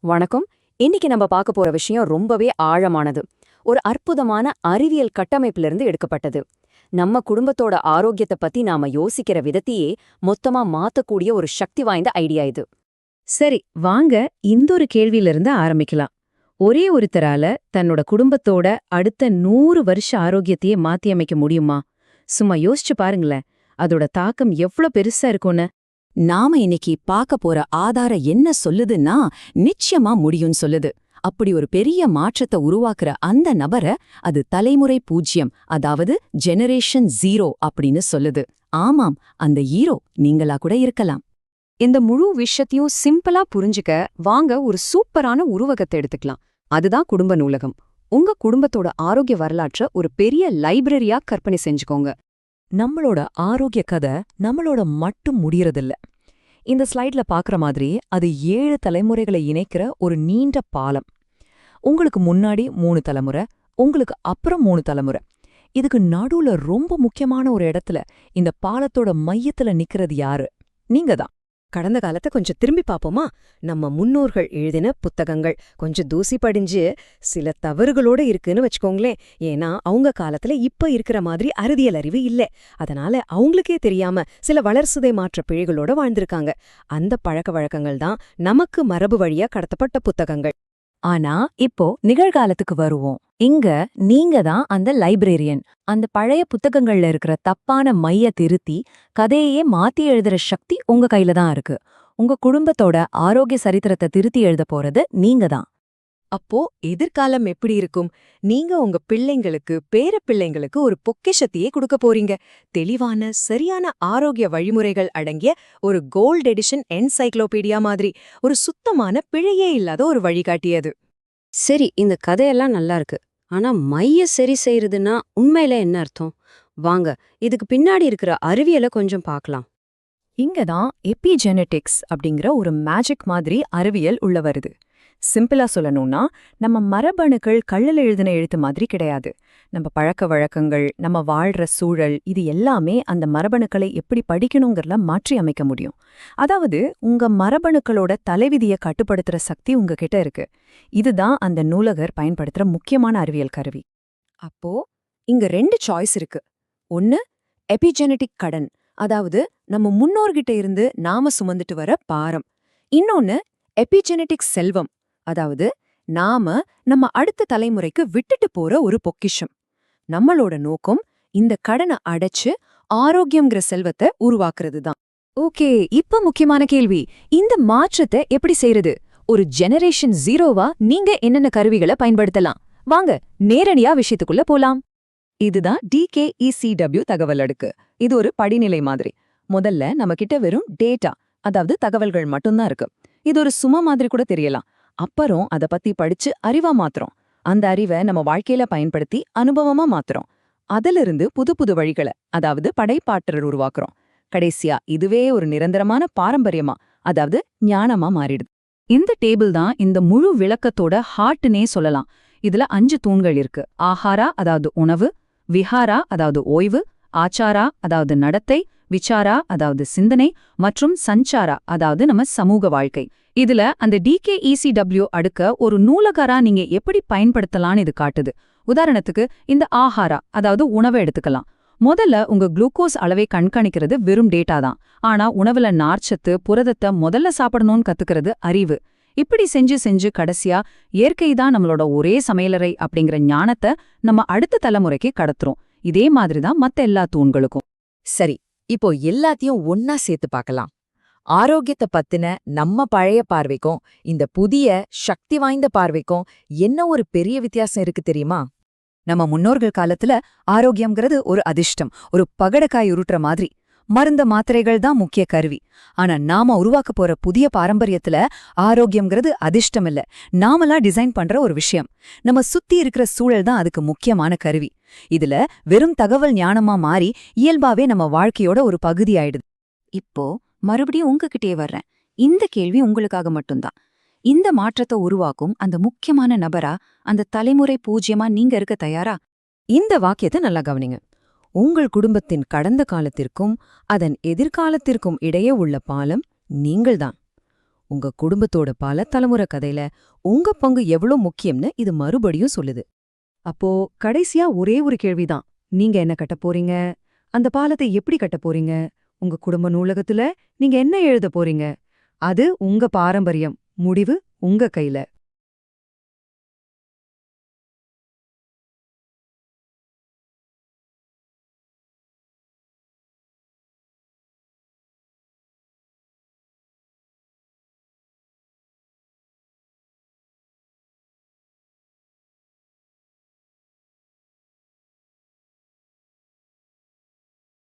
வணக்கம். இன்னைக்கு நம்ம பார்க்க போற விஷயம் ரொம்பவே ஆழமானது. ஒரு அற்புதமான அறிவியல் கட்டமைப்பிலிருந்து எடுக்கப்பட்டது. நம்ம குடும்பத்தோட ஆரோக்கியத்தை பத்தி நாம யோசிக்கிற விதத்தையே மொத்தமா மாத்தக்கூடிய ஒரு சக்தி வாய்ந்த ஐடியா இது. சரி, வாங்க இந்தொரு கேள்வியிலிருந்து ஆரம்பிக்கலாம். ஒரே ஒருத்தரால தன்னோட குடும்பத்தோட அடுத்த 100 வருஷ ஆரோக்கியத்தையே மாத்தியமைக்க முடியுமா? சும்மா யோசிச்சு பாருங்களேன், அதோட தாக்கம் எவ்ளோ பெருசா இருக்கும்னு. நாம இன்னைக்கு பார்க்க போற ஆதாரம் என்ன சொல்லுதுன்னா நிச்சயமா முடியும்னு சொல்லுது. அப்படி ஒரு பெரிய மாற்றத்தை உருவாக்குற அந்த நபரை அது தலைமுறை 0, அதாவது ஜெனரேஷன் 0 அப்படின்னு சொல்லுது. ஆமாம், அந்த ஹீரோ நீங்களா கூட இருக்கலாம். இந்த முழு விஷயத்தையும் சிம்பிளா புரிஞ்சுக்க வாங்க ஒரு சூப்பரான உருவகத்தை எடுத்துக்கலாம். அதுதான் குடும்ப நூலகம். உங்க குடும்பத்தோட ஆரோக்கிய வரலாற்றை ஒரு பெரிய லைப்ரரியா கற்பனை செஞ்சுக்கோங்க. நம்மளோட ஆரோக்கிய கதை நம்மளோட மட்டும் முடியறதில்ல. இந்த ஸ்லைட்ல பாக்குற மாதிரி அது 7 தலைமுறைகளை இணைக்கிற ஒரு நீண்ட பாலம். உங்களுக்கு முன்னாடி 3 தலைமுறை, உங்களுக்கு அப்புறம் 3 தலைமுறை. இதுக்கு நடுவுல ரொம்ப முக்கியமான ஒரு இடத்துல இந்த பாலத்தோட மையத்துல நிக்கிறது யாரு? நீங்க தான். கடந்த காலத்தை கொஞ்சம் திரும்பி பாப்போமா? நம்ம முன்னோர்கள் எழுதின புத்தகங்கள் கொஞ்சம் தூசி படிஞ்சு சில தவறுகளோட இருக்குன்னு வச்சுக்கோங்களேன். ஏன்னா அவங்க காலத்துல இப்ப இருக்கிற மாதிரி அறிவியல் அறிவு இல்ல. அதனால அவங்களுக்கே தெரியாம சில வளர்சிதை மாற்ற பிழைகளோட வாழ்ந்திருக்காங்க. அந்த பழக்க வழக்கங்கள் தான் நமக்கு மரபு வழியா கடத்தப்பட்ட புத்தகங்கள். ஆனா இப்போ நிகழ்காலத்துக்கு வருவோம். இங்க நீங்க தான் அந்த லைப்ரேரியன். அந்த பழைய புத்தகங்கள்ல இருக்கிற தப்பான மைய திருத்தி கதையே மாத்தி எழுதுற சக்தி உங்க கையில தான் இருக்கு. உங்க குடும்பத்தோட ஆரோக்கிய சரித்திரத்தை திருத்தி எழுத போறது நீங்க தான். அப்போ எதிர்காலம் எப்படி இருக்கும்? நீங்க உங்க பிள்ளைங்களுக்கு, பேர பிள்ளைங்களுக்கு ஒரு பொக்கிஷத்தையே கொடுக்க போறீங்க. தெளிவான, சரியான ஆரோக்கிய வழிமுறைகள் அடங்கிய ஒரு கோல்ட் எடிஷன் என்சைக்ளோபீடியா மாதிரி ஒரு சுத்தமான பிழையே இல்லாத ஒரு வழிகாட்டியது. சரி, இந்த கதையெல்லாம் நல்லா இருக்கு. ஆனா மைய சரி செய்யறதுன்னா உண்மையில என்ன அர்த்தம்? வாங்க இதுக்கு பின்னாடி இருக்கிற அறிவியலை கொஞ்சம் பார்க்கலாம். இங்க தான் எபிஜெனெடிக்ஸ் அப்படிங்கிற ஒரு மேஜிக் மாதிரி அறிவியல் உள்ள வருது. சிம்பிளா சொல்லணும்னா, நம்ம மரபணுக்கள் கல்லில் எழுதின எழுத்து மாதிரி கிடையாது. நம்ம பழக்க வழக்கங்கள், நம்ம வாழ்ற சூழல், இது எல்லாமே அந்த மரபணுக்களை எப்படி படிக்கணுங்கிறத மாற்றி அமைக்க முடியும். அதாவது உங்க மரபணுக்களோட தலைவிதியை கட்டுப்படுத்துற சக்தி உங்ககிட்ட இருக்கு. இதுதான் அந்த நூலகர் பயன்படுத்துற முக்கியமான அறிவியல் கருவி. அப்போ இங்க 2 சாய்ஸ் இருக்கு. ஒன்னு எபிஜெனடிக் கடன், அதாவது நம்ம முன்னோர்கிட்ட இருந்து நாம சுமந்துட்டு வர பாரம். இன்னொன்னு எபிஜெனடிக் செல்வம், அதாவது நாம நம்ம அடுத்த தலைமுறைக்கு விட்டுட்டு போற ஒரு பொக்கிஷம். நம்மளோட நோக்கம் இந்த கடனை அடைச்சு ஆரோக்கியம்ங்கிற செல்வத்தை உருவாக்குறது தான். ஓகே, இப்ப முக்கியமான கேள்வி, இந்த மாற்றத்தை எப்படி செய்யறது? ஒரு ஜெனரேஷன் 0வா நீங்க என்னென்ன கருவிகளை பயன்படுத்தலாம்? வாங்க நேரடியா விஷயத்துக்குள்ள போலாம். இதுதான் DKECW தகவல் அடுக்கு. இது ஒரு படிநிலை மாதிரி. முதல்ல நம்ம கிட்ட வெறும் டேட்டா, அதாவது தகவல்கள் மட்டும்தான் இருக்கு. இது ஒரு சும மாதிரி கூட தெரியலாம். அப்புறம் அத பத்தி படிச்சு அறிவா மாத்துறோம். அந்த அறிவை நம்ம வாழ்க்கையில பயன்படுத்தி அனுபவமா மாத்துறோம். அதிலிருந்து புது புது வழிகளை, அதாவது படைப்பாற்றல் உருவாக்குறோம். கடைசியா இதுவே ஒரு நிரந்தரமான பாரம்பரியமா, அதாவது ஞானமா மாறிடுது. இந்த டேபிள் தான் இந்த முழு விளக்கத்தோட ஹார்ட்னே சொல்லலாம். இதுல 5 தூண்கள் இருக்கு. ஆஹாரா, அதாவது உணவு; விஹாரா, அதாவது ஓய்வு; ஆச்சாரா, அதாவது நடத்தை; விசாரா, அதாவது சிந்தனை; மற்றும் சஞ்சாரா, அதாவது நம்ம சமூக வாழ்க்கை. இதுல அந்த DKECW அடுக்க ஒரு நூலகரா நீங்க எப்படி பயன்படுத்தலான்னு இது காட்டுது. உதாரணத்துக்கு இந்த ஆஹாரா, அதாவது உணவை எடுத்துக்கலாம். முதல்ல உங்க குளுக்கோஸ் அளவை கண்காணிக்கிறது வெறும் டேட்டா தான். ஆனா உணவுல நார்ச்சத்து, புரதத்தை முதல்ல சாப்பிடணும்னு கத்துக்கிறது அறிவு. இப்படி செஞ்சு செஞ்சு கடைசியா இயற்கை தான் நம்மளோட ஒரே சமையலறை அப்படிங்கிற ஞானத்தை நம்ம அடுத்த தலைமுறைக்கு கடத்துறோம். இதே மாதிரிதான் மத்த எல்லா தூண்களுக்கும். சரி, இப்போ எல்லாத்தையும் ஒன்னா சேர்த்து பார்க்கலாம். ஆரோக்கியத்தை பத்தின நம்ம பழைய பார்வைக்கும் இந்த புதிய சக்தி வாய்ந்த பார்வைக்கும் என்ன ஒரு பெரிய வித்தியாசம் இருக்கு தெரியுமா? நம்ம முன்னோர்கள் காலத்துல ஆரோக்கியம்ங்கிறது ஒரு அதிர்ஷ்டம், ஒரு பகடக்காய் உருட்டுற மாதிரி. மருந்த மாத்திரைகள் தான் முக்கிய கருவி. ஆனா நாம உருவாக்க போற புதிய பாரம்பரியத்துல ஆரோக்கியம்ங்கிறது அதிர்ஷ்டம் இல்ல, நாமளா டிசைன் பண்ற ஒரு விஷயம். நம்ம சுத்தி இருக்கிற சூழல் தான் அதுக்கு முக்கியமான கருவி. இதுல வெறும் தகவல் ஞானமா மாறி இயல்பாவே நம்ம வாழ்க்கையோட ஒரு பகுதி ஆயிடுது. இப்போ மறுபடியும் உங்ககிட்டே வர்றேன். இந்த கேள்வி உங்களுக்காக மட்டும்தான். இந்த மாற்றத்தை உருவாக்கும் அந்த முக்கியமான நபரா, அந்த தலைமுறை 0 நீங்க இருக்க தயாரா? இந்த வாக்கியத்தை நல்லா கவனிங்க. உங்கள் குடும்பத்தின் கடந்த காலத்திற்கும் அதன் எதிர்காலத்திற்கும் இடையே உள்ள பாலம் நீங்கள்தான். உங்க குடும்பத்தோட பல தலைமுறை கதையில உங்க பங்கு எவ்வளவு முக்கியம்னு இது மறுபடியும் சொல்லுது. அப்போ கடைசியா ஒரே ஒரு கேள்விதான். நீங்க என்ன கட்டப் போறீங்க? அந்த பாலத்தை எப்படி கட்டப் போறீங்க? உங்க குடும்ப நூலகத்துல நீங்க என்ன எழுதப் போறீங்க? அது உங்க பாரம்பரியம். முடிவு உங்க கையில.